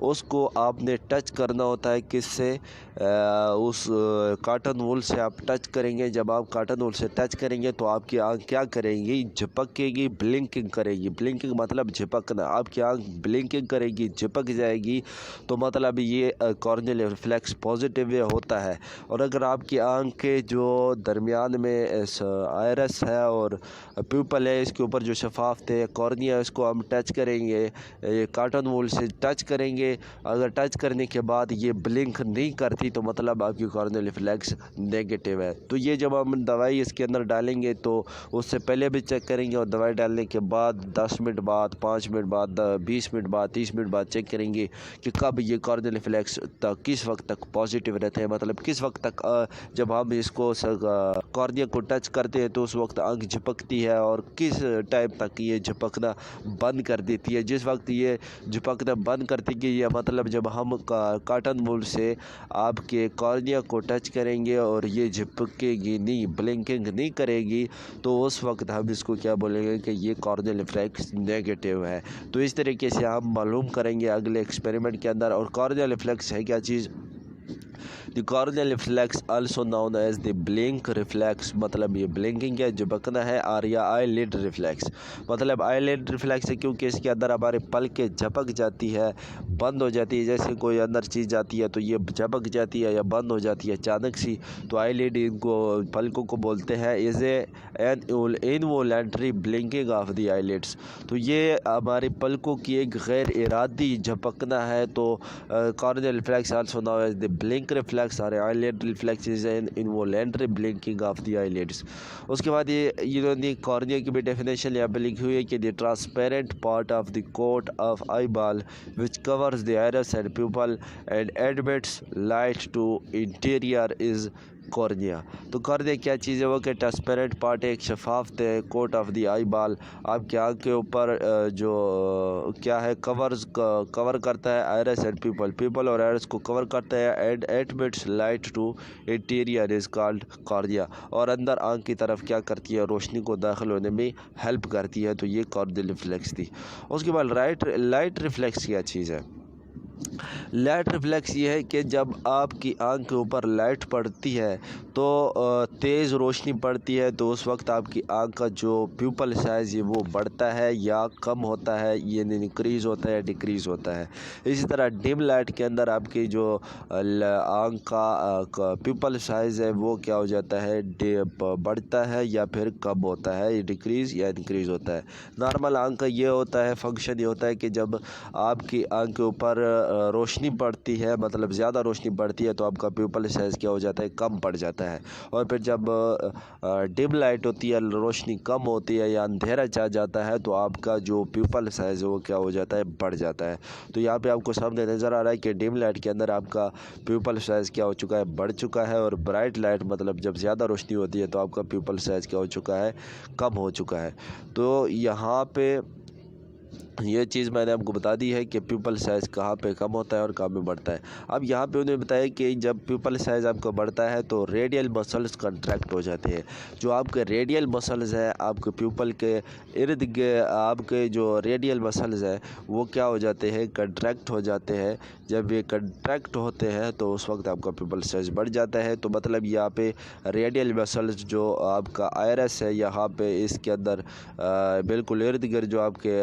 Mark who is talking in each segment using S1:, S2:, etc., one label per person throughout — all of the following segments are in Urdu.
S1: اس کو آپ نے ٹچ کرنا ہوتا ہے کس سے؟ اس کاٹن وول سے آپ ٹچ کریں گے۔ جب آپ کاٹن وول سے ٹچ کریں گے تو آپ کی آنکھ کیا کرے گی؟ جھپکے گی، بلنکنگ کرے گی۔ بلنکنگ مطلب جھپکنا، آپ کی آنکھ بلنکنگ کرے گی، جھپک جائے گی، تو مطلب یہ کارنیل ریفلیکس پازیٹیو ہوتا ہے۔ اور اگر آپ کی آنکھ کے جو درمیان میں آئرس ہے اور پیپل ہے، اس کے اوپر جو شفاف تھے کارنیا، اس کو ہم ٹچ کریں گے، کاٹن وول سے ٹچ کریں گے، اگر ٹچ کرنے کے بعد یہ بلنک نہیں کرتی تو مطلب آپ کی کارنیل ریفلیکس نیگیٹو ہے۔ تو یہ جب ہم دوائی اس کے اندر ڈالیں گے تو اس سے پہلے بھی چیک کریں گے، اور دوائی ڈالنے کے بعد 10 منٹ بعد، 5 منٹ بعد، 20 منٹ بعد، 30 منٹ بعد چیک کریں گے کہ کب یہ کارنیل ریفلیکس کس وقت تک پازیٹیو رہتے ہیں، مطلب کس وقت تک جب ہم اس کو کارنیا کو ٹچ کرتے ہیں تو اس وقت آنکھ جھپکتی ہے، اور کس ٹائم تک یہ جھپکنا بند کر دیتی ہے۔ جس وقت یہ جھپکنا بند کرتی ہے، یہ مطلب جب ہم کاٹن وول سے آپ کے کارنیا کو ٹچ کریں گے اور یہ جھپکے گی نہیں، بلنکنگ نہیں کرے گی، تو اس وقت ہم اس کو کیا بولیں گے کہ یہ کارنیل ریفلیکس نیگیٹو ہے۔ تو اس طریقے سے ہم معلوم کریں گے اگلے ایکسپیریمنٹ کے اندر۔ اور کارنیل ریفلیکس ہے کیا چیز؟ The corneal reflex also known as the blink reflex, مطلب یہ بلنکنگ ہے، جھپکنا ہے، اور یا آئی لڈ ریفلیکس، مطلب آئی لڈ ریفلیکس ہے کیونکہ اس کے اندر ہمارے پلکیں جھپک جاتی ہے، بند ہو جاتی ہے، جیسے کوئی اندر چیز جاتی ہے تو یہ جھپک جاتی ہے یا بند ہو جاتی ہے اچانک سی، تو آئی لڈ ان کو پلکوں کو بولتے ہیں از اے انوولنٹری بلنکنگ آف دی آئی لڈس۔ تو یہ ہماری پلکوں کی ایک غیر ارادی جھپکنا ہے، تو corneal reflex also known as the blink reflex اور eyelid reflex is an involuntary blinking of the eyelids. اس کے بعد یہ کارنیا کی بھی ڈیفینیشن یہاں پہ لکھی ہوئی ہے کہ the transparent part of the coat of eyeball which covers the iris and pupil and admits light to interior is cornea. تو کارنیا کیا چیز ہے؟ وہ کہ ٹرانسپیرنٹ پارٹ ایک شفاف کوٹ آف دی آئی بال، آپ کی آنکھ کے اوپر جو کیا ہے کور کرتا ہے آئرس اینڈ پیپل اور آئرس کو کور کرتا ہے، and admits light to interior is called cornea, اور اندر آنکھ کی طرف کیا کرتی ہے؟ روشنی کو داخل ہونے میں ہیلپ کرتی ہے۔ تو یہ کارنیل ریفلیکس تھی۔ اس کے بعد لائٹ ریفلیکس کیا چیز ہے؟ لائٹ ریفلیکس یہ ہے کہ جب آپ کی آنکھ کے اوپر لائٹ پڑتی ہے تو تیز روشنی پڑتی ہے، تو اس وقت آپ کی آنکھ کا جو پیپل سائز ہے وہ بڑھتا ہے یا کم ہوتا ہے، یہ انکریز ہوتا ہے، ڈیکریز ہوتا ہے۔ اسی طرح ڈم لائٹ کے اندر آپ کی جو آنکھ کا پیپل سائز ہے وہ کیا ہو جاتا ہے؟ بڑھتا ہے یا پھر کم ہوتا ہے، ڈیکریز یا انکریز ہوتا ہے۔ نارمل آنکھ کا یہ ہوتا ہے، فنکشن یہ ہوتا ہے کہ جب آپ کی آنکھ کے اوپر روشنی پڑتی ہے، مطلب زیادہ روشنی پڑتی ہے، تو آپ کا پیپل سائز کیا ہو جاتا ہے؟ کم پڑ جاتا ہے۔ اور پھر جب ڈم لائٹ ہوتی ہے، روشنی کم ہوتی ہے یا اندھیرا چھا جاتا ہے، تو آپ کا جو پیپل سائز ہے وہ کیا ہو جاتا ہے؟ بڑھ جاتا ہے۔ تو یہاں پہ آپ کو سامنے نظر آ رہا ہے کہ ڈم لائٹ کے اندر آپ کا پیپل سائز کیا ہو چکا ہے؟ بڑھ چکا ہے، اور برائٹ لائٹ مطلب جب زیادہ روشنی ہوتی ہے تو آپ کا پیپل سائز کیا ہو چکا ہے؟ کم ہو چکا ہے۔ تو یہاں پہ یہ چیز میں نے آپ کو بتا دی ہے کہ پیپل سائز کہاں پہ کم ہوتا ہے اور کہاں پہ بڑھتا ہے۔ اب یہاں پہ انہوں نے بتایا کہ جب پیپل سائز آپ کا بڑھتا ہے تو ریڈیل مسلز کنٹریکٹ ہو جاتے ہیں۔ جو آپ کے ریڈیل مسلز ہیں آپ کے پیپل کے ارد گرد، آپ کے جو ریڈیل مسلز ہیں وہ کیا ہو جاتے ہیں؟ کنٹریکٹ ہو جاتے ہیں۔ جب یہ کنٹریکٹ ہوتے ہیں تو اس وقت آپ کا پیپل سائز بڑھ جاتا ہے۔ تو مطلب یہاں پہ ریڈیل مسلز جو آپ کا آئرس ہے، یہاں پہ اس کے اندر بالکل ارد گرد جو آپ کے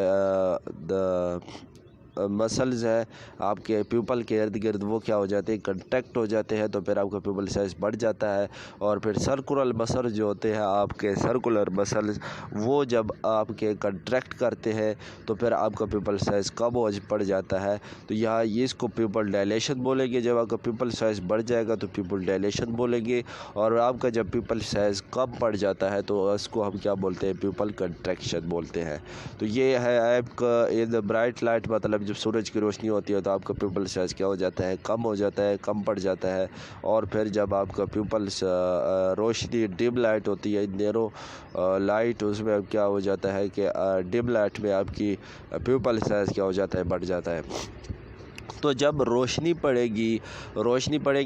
S1: مسلز ہے آپ کے پیپل کے ارد گرد، وہ کیا ہو جاتے ہیں؟ کنٹریکٹ ہو جاتے ہیں، تو پھر آپ کا پیپل سائز بڑھ جاتا ہے۔ اور پھر سرکولر مسل جو ہوتے ہیں آپ کے سرکولر مسلز، وہ جب آپ کے کنٹریکٹ کرتے ہیں تو پھر آپ کا پیپل سائز کم پڑ جاتا ہے۔ تو یہاں اس کو پیپل ڈائلیشن بولیں گے۔ جب آپ کا پیپل سائز بڑھ جائے گا تو پیپل ڈائلیشن بولیں گے، اور آپ کا جب پیپل سائز کم پڑ جاتا ہے تو اس کو ہم کیا بولتے ہیں؟ پیپل کنٹریکشن بولتے ہیں۔ تو یہ ہے آپ کا برائٹ لائٹ، مطلب جب سورج کی روشنی ہوتی ہے تو آپ کا پیپل سائز کیا ہو جاتا ہے؟ کم ہو جاتا ہے، کم پڑ جاتا ہے۔ اور پھر جب آپ کا پیپل روشنی ڈم لائٹ ہوتی ہے، نیرو لائٹ، اس میں کیا ہو جاتا ہے کہ ڈم لائٹ میں آپ کی پیپل سائز کیا ہو جاتا ہے؟ بڑھ جاتا ہے۔ تو جب روشنی پڑے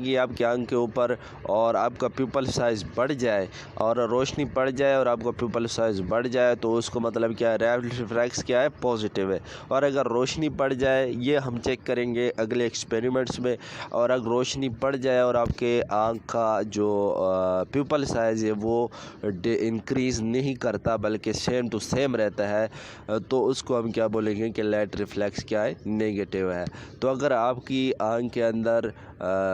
S1: گی آپ کی آنکھ کے اوپر اور آپ کا پیپل سائز بڑھ جائے اور روشنی پڑ جائے اور آپ کا پیپل سائز بڑھ جائے تو اس کو مطلب کیا ہے، ریفلیکس کیا ہے، پازیٹیو ہے۔ اور اگر روشنی پڑ جائے، یہ ہم چیک کریں گے اگلے ایکسپیریمنٹس میں، اور اگر روشنی پڑ جائے اور آپ کے آنکھ کا جو پیپل سائز ہے وہ انکریز نہیں کرتا بلکہ سیم ٹو سیم رہتا ہے، تو اس کو ہم کیا بولیں گے کہ لائٹ ریفلیکس کیا ہے، نیگیٹو ہے۔ تو اگر آپ کی آنکھ کے اندر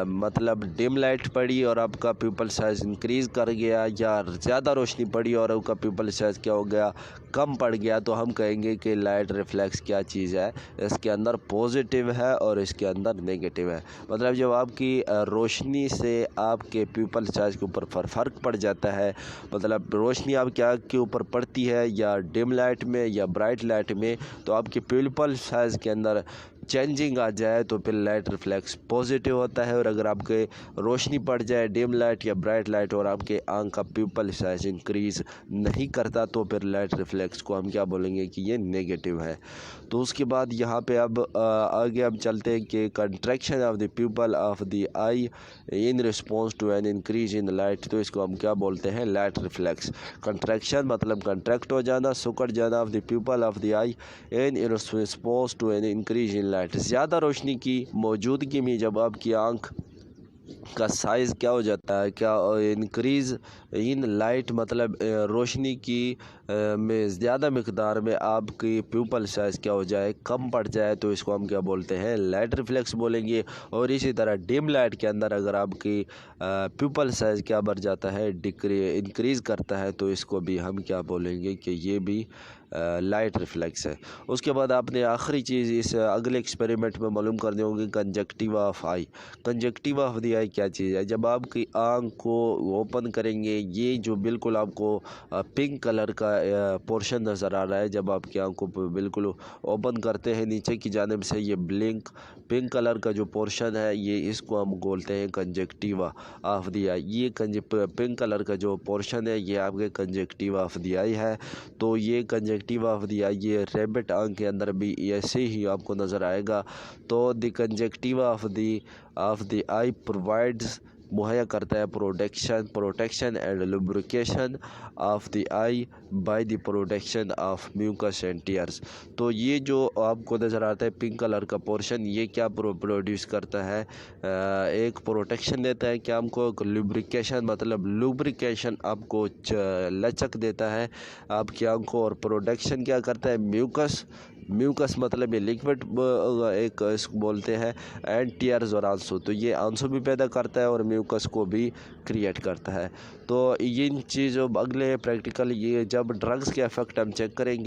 S1: مطلب ڈم لائٹ پڑی اور آپ کا پیپل سائز انکریز کر گیا، یا زیادہ روشنی پڑی اور آپ کا پیپل سائز کیا ہو گیا، کم پڑ گیا، تو ہم کہیں گے کہ لائٹ ریفلیکس کیا چیز ہے، اس کے اندر پازیٹیو ہے اور اس کے اندر نیگیٹو ہے۔ مطلب جب آپ کی روشنی سے آپ کے پیپل سائز کے اوپر فرق پڑ جاتا ہے، مطلب روشنی آپ کی آنکھ کے اوپر پڑتی ہے یا ڈم لائٹ میں یا برائٹ لائٹ میں، تو آپ کے پیپل سائز کے اندر چینجنگ آ جائے تو پھر لائٹ ریفلیکس پازیٹیو ہوتا ہے۔ اور اگر آپ کے روشنی پڑ جائے ڈیم لائٹ یا برائٹ لائٹ اور آپ کے آنکھ کا پیپل سائز انکریز نہیں کرتا تو پھر لائٹ ریفلیکس کو ہم کیا بولیں گے کہ یہ نیگیٹو ہے۔ تو اس کے بعد یہاں پہ اب آگے ہم چلتے ہیں کہ contraction of the pupil of the eye in response to an increase in light, تو اس کو ہم کیا بولتے ہیں، لائٹ ریفلیکس۔ کنٹریکشن مطلب کنٹریکٹ ہو جانا، سکڑ جانا، of the pupil of the eye in response to an increase in light, زیادہ روشنی کی موجودگی میں جب آپ کی آنکھ کا سائز کیا ہو جاتا ہے، کیا انکریز ان لائٹ مطلب روشنی کی میں زیادہ مقدار میں آپ کی پیپل سائز کیا ہو جائے، کم پڑ جائے، تو اس کو ہم کیا بولتے ہیں، لائٹ ریفلیکس بولیں گے۔ اور اسی طرح ڈیم لائٹ کے اندر اگر آپ کی پیپل سائز کیا بڑھ جاتا ہے، انکریز کرتا ہے، تو اس کو بھی ہم کیا بولیں گے کہ یہ بھی لائٹ ریفلیکس ہے۔ اس کے بعد آپ نے آخری چیز اس اگلے ایکسپیریمنٹ میں معلوم کرنی ہوگی، کنجکٹیوا آف آئی۔ کنجکٹیوا آف دی آئی کیا چیز ہے؟ جب آپ کی آنکھ کو اوپن کریں گے، یہ جو بالکل آپ کو پنک کلر کا پورشن نظر آ رہا ہے، جب آپ کی آنکھ کو بالکل اوپن کرتے ہیں نیچے کی جانب سے، یہ پنک کلر کا جو پورشن ہے، یہ اس کو ہم بولتے ہیں کنجکٹیوا آف دی آئی۔ یہ پنک کلر کا جو پورشن ہے یہ آپ کے کنجکٹیوا آف دی آئی ہے۔ تو یہ کنجکٹیوا آف دی آئی، یہ ریبٹ آنکھ کے اندر بھی ایسے ہی آپ کو نظر آئے گا۔ تو دی کنجکٹیوا آف دی آئی پرووائڈز، مہیا کرتا ہے protection and lubrication of the eye by the production of mucus and tears. تو یہ جو آپ کو نظر آتا ہے پنک کلر کا پورشن، یہ کیا پروڈیوس کرتا ہے، ایک پروٹیکشن دیتا ہے کہ ہم کو لوبریکیشن مطلب لوبریکیشن آپ کو لچک دیتا ہے آپ کی آنکھ کو، اور پروڈکشن کیا کرتا ہے، میوکس مطلب یہ لیکوڈ ایک اس کو بولتے ہیں، اینڈ ٹیئرز اور آنسو، تو یہ آنسو بھی پیدا کرتا ہے اور میوکس کو بھی کریٹ کرتا ہے۔ تو ان چیزوں اگلے پریکٹیکل یہ جب ڈرگز کے افیکٹ ہم چیک کریں گے